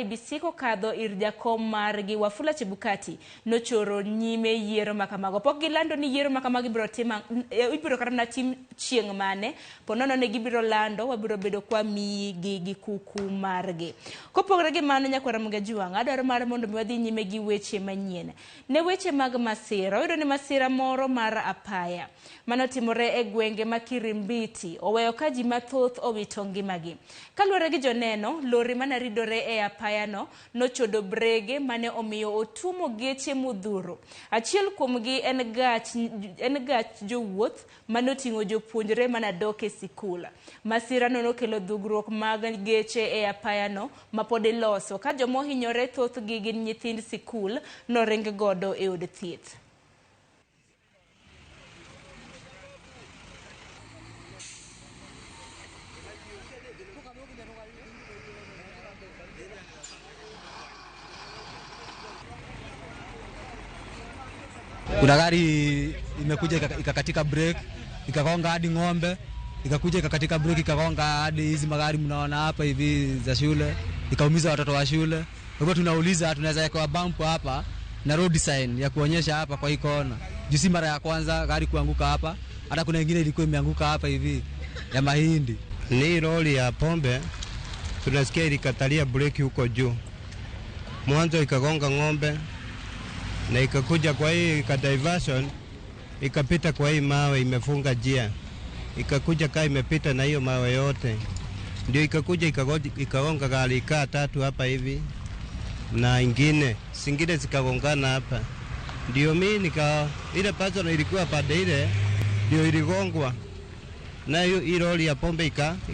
IBC kokadho ir jakom margi Wafula Chebukati nochoro nyime yiero makamago. Pok gilando ni yiero makamagi biro tima ibiro karana tim chieng mane ponono ne gibiro lando wabiro bedo kwa migi gi kuku margi. Kopogore gi mano nyakwara mga juang adwaro mar mondo miwadhi nyime gi weche manyien. Ne weche mag masira, oyudo ni masira moro mar apaya manotimore e gwenge ma Kiambiti oweyo ka ji mathoth owito ngimagi. Kaluwore gi joneno, lori manaridore e apaya no chodo brege mane omiyo otumo geche mudhuro. Achiel kuomgi en gach jowuoth manoting'o jopuonjre manadok e sikul. Masira no nokelo dhugruok mag geche e apaya no mapod iloso ka jomohinyore thoth gi gin nyithind sikul noring godo e od thieth. Kuna gari imekuja ikakatika break, ikagonga hadi ng'ombe, ikakuja ikakatika break ikagonga hadi hizi magari mnaona hapa hivi za shule, ikaumiza watoto wa shule. Kwa hivyo tunauliza tunaweza weka bump hapa na road sign ya kuonyesha hapa kwa hii kona. Juzi mara ya kwanza gari kuanguka hapa, hata kuna nyingine ilikuwa imeanguka hapa hivi ya mahindi. Ni lori ya pombe tunasikia ilikatalia break huko juu. Mwanzo ikagonga ng'ombe na ikakuja kwa hii diversion ikapita kwa hii mawe imefunga njia, ikakuja kaa imepita na hiyo mawe yote, ndio ikakuja ikagonga gari kaa tatu hapa hivi na ingine singine zikagongana hapa. Ndio mimi ile person ilikuwa pande ile ndio iligongwa na hiyo lori ya pombe